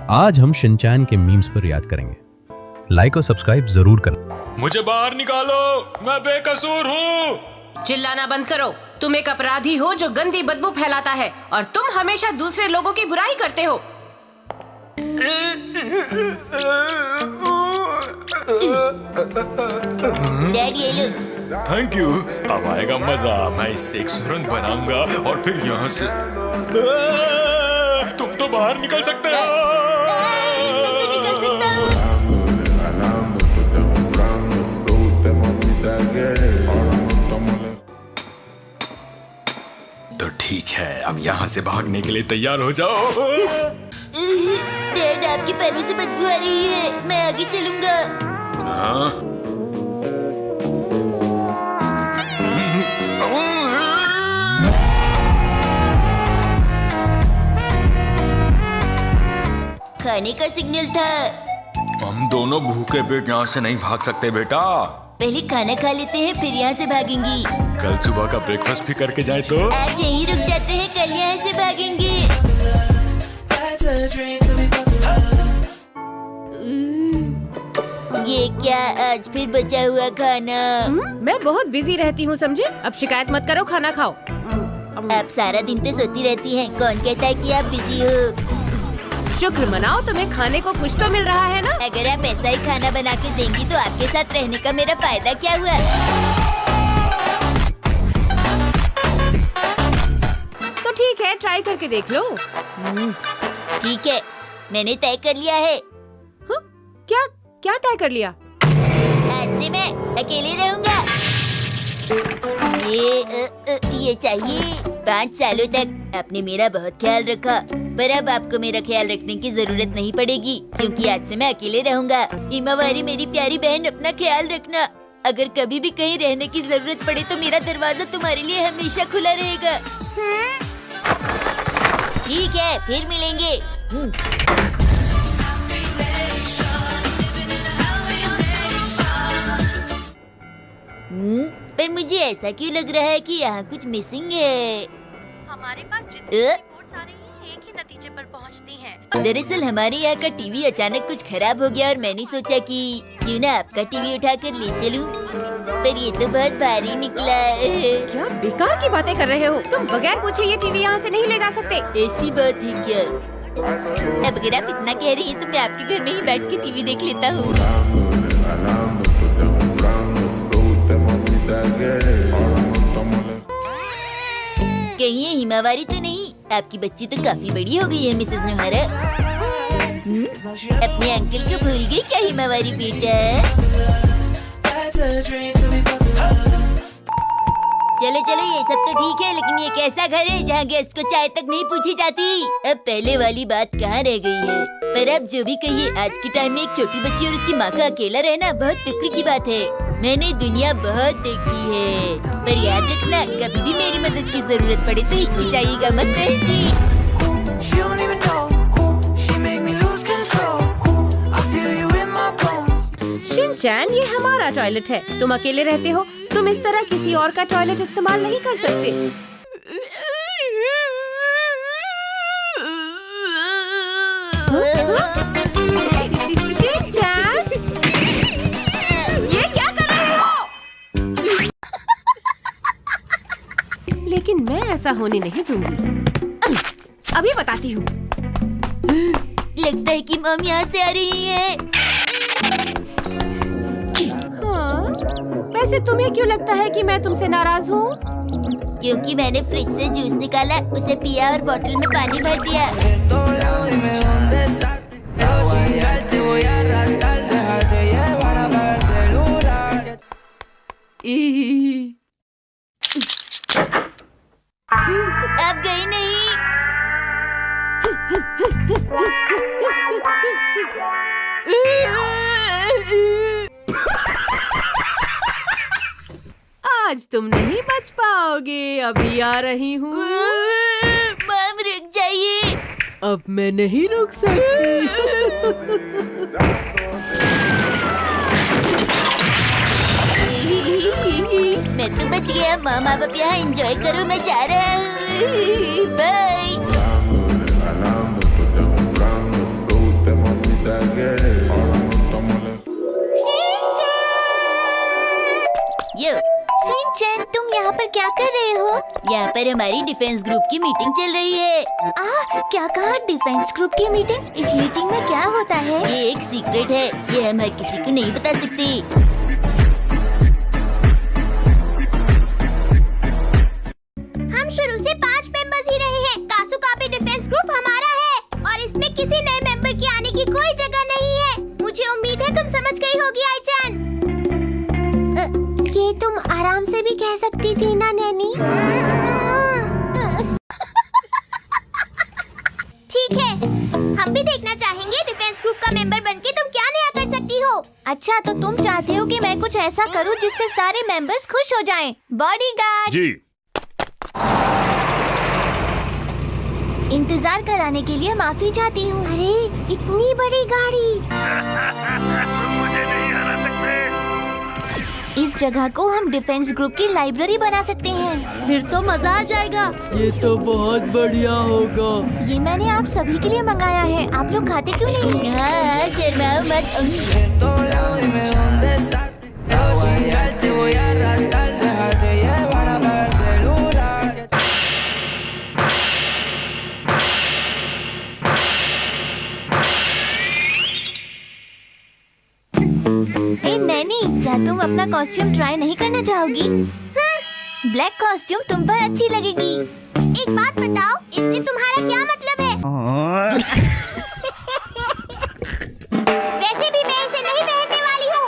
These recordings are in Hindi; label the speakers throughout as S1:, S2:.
S1: आज हम शिनचैन के मीम्स पर याद करेंगे। लाइक और सब्सक्राइब जरूर करना।
S2: मुझे बाहर निकालो, मैं बेकसूर हूँ।
S3: चिल्लाना बंद करो। तुम एक अपराधी हो जो गंदी बदबू फैलाता है और तुम हमेशा दूसरे लोगों की बुराई करते हो।
S4: डैडी ये लो।
S2: Thank you. अब आएगा मजा। मैं इससे एक सुरंग बनाऊंगा और फिर यहाँ से तुम तो बाहर निकल सकते हो।
S4: मैं तो निकल सकता हूँ।
S2: तो ठीक है, अब यहाँ से भागने के लिए तैयार हो जाओ।
S4: डैड आपके पैरों से बदबू आ रही है, मैं आगे चलूंगा।
S2: हाँ?
S4: खाने का सिग्नल था।
S2: हम दोनों भूखे पेट यहाँ से नहीं भाग सकते बेटा।
S4: पहले खाना खा लेते हैं फिर यहाँ से भागेंगी।
S2: कल सुबह का ब्रेकफास्ट भी करके जाए तो।
S4: आज यहीं रुक जाते हैं, कल यहाँ से भागेंगे। ये क्या आज फिर बचा हुआ खाना?
S3: मैं बहुत बिजी रहती हूँ समझे। अब शिकायत मत करो, खाना खाओ।
S4: आप सारा दिन तो सोती रहती हैं, कौन कहता है कि आप बिजी हो?
S3: शुक्र मनाओ, तुम्हें खाने को कुछ तो मिल रहा है ना।
S4: अगर आप ऐसा ही खाना बना के देंगी तो आपके साथ रहने का मेरा फायदा क्या हुआ?
S3: तो ठीक है, ट्राई करके देख लो।
S4: ठीक है, मैंने तय कर लिया है।
S3: हाँ? क्या क्या तय कर लिया?
S4: आज से मैं अकेले रहूंगा। ये चाहिए। 5 सालों तक आपने मेरा बहुत ख्याल रखा, पर अब आपको मेरा ख्याल रखने की जरूरत नहीं पड़ेगी क्योंकि आज से मैं अकेले रहूंगा। हिमावारी मेरी प्यारी बहन, अपना ख्याल रखना। अगर कभी भी कहीं रहने की जरूरत पड़े तो मेरा दरवाजा तुम्हारे लिए हमेशा खुला रहेगा। ठीक है, फिर मिलेंगे। पर मुझे ऐसा क्यों लग रहा है कि यहाँ कुछ मिसिंग है?
S5: हमारे पास जितनी रिपोर्ट्स आ रही हैं, एक ही नतीजे पर पहुँचती हैं।
S4: दरअसल हमारे यहाँ का टीवी अचानक कुछ खराब हो गया और मैंने सोचा कि क्यों ना आपका टीवी उठाकर ले चलूं। पर ये तो बहुत भारी निकला।
S3: क्या बेकार की बातें कर रहे हो तुम। बगैर पूछे ये टीवी यहाँ से नहीं ले जा सकते।
S4: ऐसी बात है क्या? अब अगर आप इतना कह रही हैं तो मैं आपके घर में ही बैठ के टीवी देख लेता हूँ। कहीं ये हिमावारी तो नहीं? आपकी बच्ची तो काफी बड़ी हो गई है मिसेस नोहारा। अपने अंकल को भूल गई क्या हिमावारी बेटा? चलो चलो, ये सब तो ठीक है, लेकिन ये कैसा घर है जहाँ गेस्ट को चाय तक नहीं पूछी जाती? अब पहले वाली बात कहाँ रह गई है? पर अब जो भी कहिए, आज के टाइम में एक छोटी बच्ची और उसकी माँ का अकेला रहना बहुत फिक्र की बात है। मैंने दुनिया बहुत देखी है, पर याद रखना, कभी भी मेरी मदद की जरूरत पड़े तो हिचकिचाइएगा मत जी।
S3: शिनचैन, ये हमारा टॉयलेट है। तुम अकेले रहते हो, तुम इस तरह किसी और का टॉयलेट इस्तेमाल नहीं कर सकते। शिनचैन, ये क्या कर रहे हो? लेकिन मैं ऐसा होने नहीं दूंगी। अभी बताती हूँ।
S4: लगता है कि मम यहाँ से आ रही है।
S3: हाँ, वैसे तुम्हें क्यों लगता है कि मैं तुमसे नाराज हूँ?
S4: क्योंकि मैंने फ्रिज से जूस निकाला, उसे पिया और बोतल में पानी भर दिया। अब गई नहीं।
S3: आज तुम नहीं बच पाओगे, अभी आ रही हूँ।
S4: मम रुक जाइए।
S3: अब मैं नहीं रुक सकती।
S4: मैं तो बच गया। माँ बाप यहाँ एंजॉय करो, मैं जा रहा हूँ। बाय। क्या कर रहे हो? यहाँ पर हमारी डिफेंस ग्रुप की मीटिंग चल रही है। क्या कहा? डिफेंस ग्रुप की मीटिंग? इस मीटिंग में क्या होता है? ये एक सीक्रेट है, ये हम हर किसी को नहीं बता सकते।
S6: हम शुरू से 5 मेंबर्स ही रहे हैं। कासुकाबे डिफेंस ग्रुप हमारा है और इसमें किसी नए मेंबर के आने की कोई जगह नहीं है। मुझे उम्मीद है तुम समझ गई होगी आईचान। ये तुम आराम से भी कह सकती थी ना नैनी। ठीक है, हम भी देखना चाहेंगे डिफेंस ग्रुप का मेंबर बनके तुम क्या नया कर सकती हो। अच्छा, तो तुम चाहते हो कि मैं कुछ ऐसा करूं जिससे सारे मेंबर्स खुश हो जाएं। बॉडीगार्ड
S2: जी।
S6: इंतजार कराने के लिए माफी चाहती हूँ। अरे इतनी बड़ी गाड़ी।
S2: मुझे नहीं हरा सकते।
S6: इस जगह को हम डिफेंस ग्रुप की लाइब्रेरी बना सकते हैं।
S4: फिर तो मजा आ जाएगा।
S7: ये तो बहुत बढ़िया होगा।
S6: ये मैंने आप सभी के लिए मंगाया है, आप लोग खाते क्यों नहीं?
S4: हाँ, शर्माओ मत।
S6: ए नैनी, क्या तुम अपना कॉस्ट्यूम ट्राई नहीं करना चाहोगी? ब्लैक कॉस्ट्यूम तुम पर अच्छी लगेगी। एक बात बताओ, इससे तुम्हारा क्या मतलब है? वैसे भी मैं इसे नहीं पहनने वाली हूँ।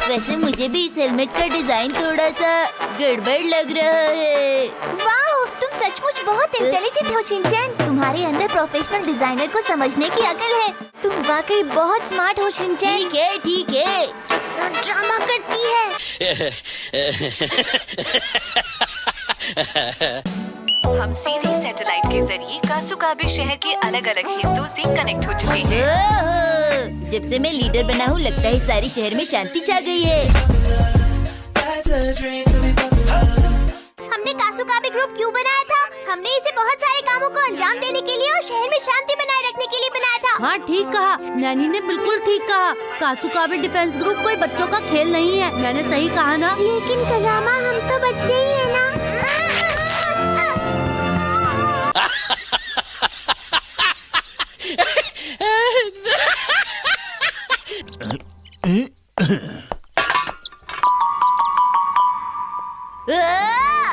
S4: वैसे मुझे भी इस हेलमेट का डिजाइन थोड़ा सा गड़बड़ लग रहा है।
S6: वाह, तुम सचमुच बहुत इंटेलिजेंट हो शिनचैन। तुम्हारे अंदर प्रोफेशनल डिजाइनर को समझने की अकल है। तुम वाकई बहुत स्मार्ट हो शिनचैन।
S4: ठीक है, ठीक है।
S6: ड्रामा करती है।
S5: हम सीधे सैटेलाइट के जरिए कासुकाबे शहर के अलग अलग हिस्सों से कनेक्ट हो चुके हैं।
S4: ओहो, जब से मैं लीडर बना हूँ लगता है सारे शहर में शांति छा गई है।
S6: हमने कासुकाबे ग्रुप क्यों बनाया था? हमने इसे बहुत सारे कामों को अंजाम देने के लिए और शहर में शांति बनाए रखने के लिए बनाया था।
S4: हाँ, ठीक कहा। नैनी ने बिल्कुल ठीक कहा। कासुकाबे डिफेंस ग्रुप कोई बच्चों का खेल नहीं है। मैंने सही कहा ना?
S6: लेकिन कजामा, हम तो बच्चे ही है ना।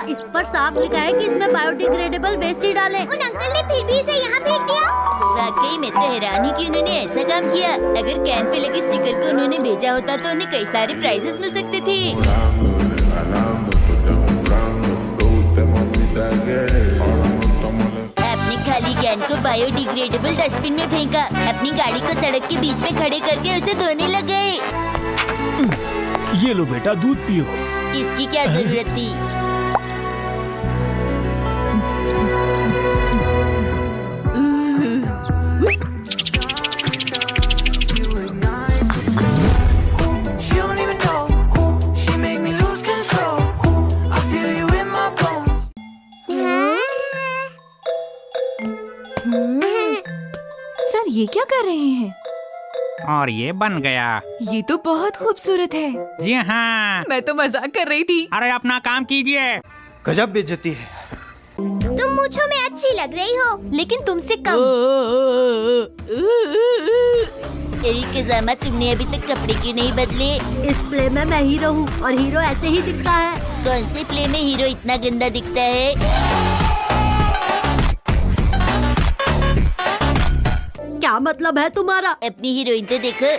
S4: इस पर साफ लिखा है कि इसमें बायोडिग्रेडेबल वेस्ट ही डालें।
S6: उन अंकल ने फिर भी इसे यहाँ फेंक दिया।
S4: वाकई मैं तो हैरान ही कि उन्होंने ऐसा काम किया। अगर कैन पे लगे स्टिकर को उन्होंने भेजा होता तो उन्हें कई सारे प्राइजेस मिल सकते थे। अपनी खाली कैन को बायोडिग्रेडेबल डस्टबिन में फेंका। अपनी गाड़ी को सड़क के बीच में खड़े करके उसे धोने लग गए।
S7: ये लो बेटा, दूध पियो।
S4: इसकी क्या जरूरत थी?
S8: सर, ये क्या कर रहे हैं?
S9: और ये बन गया।
S8: ये तो बहुत खूबसूरत है।
S9: जी हाँ।
S8: मैं तो मजाक कर रही थी।
S9: अरे अपना काम कीजिए।
S7: गजब बेइज्जती है।
S6: तुम मूंछों में अच्छी लग रही हो, लेकिन तुमसे कम।
S4: कजामा, तुमने अभी तक कपड़े क्यों नहीं बदले? इस प्ले में मैं हीरो हूँ और हीरो ऐसे ही दिखता है। कौन से प्ले में हीरो इतना गंदा दिखता है? क्या मतलब है तुम्हारा? अपनी हीरोइन तो देखो।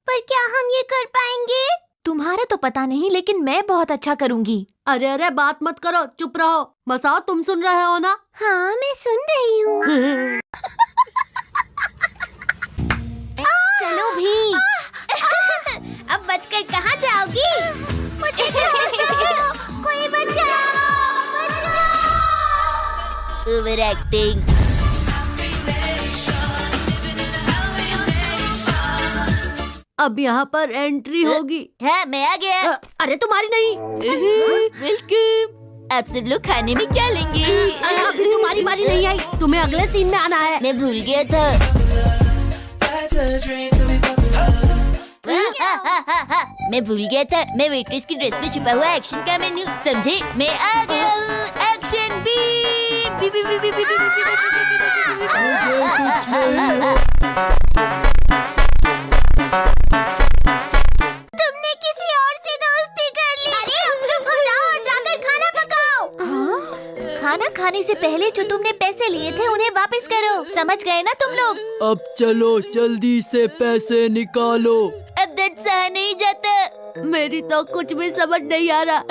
S6: पर क्या हम ये कर पाएंगे?
S8: तुम्हारा तो पता नहीं, लेकिन मैं बहुत अच्छा करूँगी।
S4: अरे अरे, बात मत करो, चुप रहो। मसाओ, तुम सुन रहे हो ना?
S6: हाँ, मैं सुन रही हूँ।
S8: चलो भी।
S6: अब बचकर कहाँ जाओगी? मुझे बचाओ, कोई बचाओ, बचाओ।
S4: Over acting. अब यहाँ पर एंट्री होगी। है, मैं आ गया। अरे तुम्हारी नहीं। वेलकम। आप सब लोग खाने में क्या लेंगे?
S8: अभी तुम्हारी बारी नहीं आई, तुम्हें अगले सीन में आना है।
S4: मैं भूल गया था। मैं भूल गया था, मैं वेट्रेस की ड्रेस में छुपा हुआ एक्शन का मेन्यू, समझे? मैं आ गया हूँ। Action beam. बी बी बी बी बी बी
S6: तुमने किसी और से दोस्ती कर ली। अरे चुप हो जाओ और जाकर खाना पकाओ।
S8: खाना खाने से पहले जो तुमने पैसे लिए थे उन्हें वापस करो, समझ गए ना तुम लोग?
S7: अब चलो जल्दी से पैसे निकालो।
S4: अब दर्द सहा नहीं जाता।
S8: मेरी तो कुछ भी समझ नहीं आ रहा।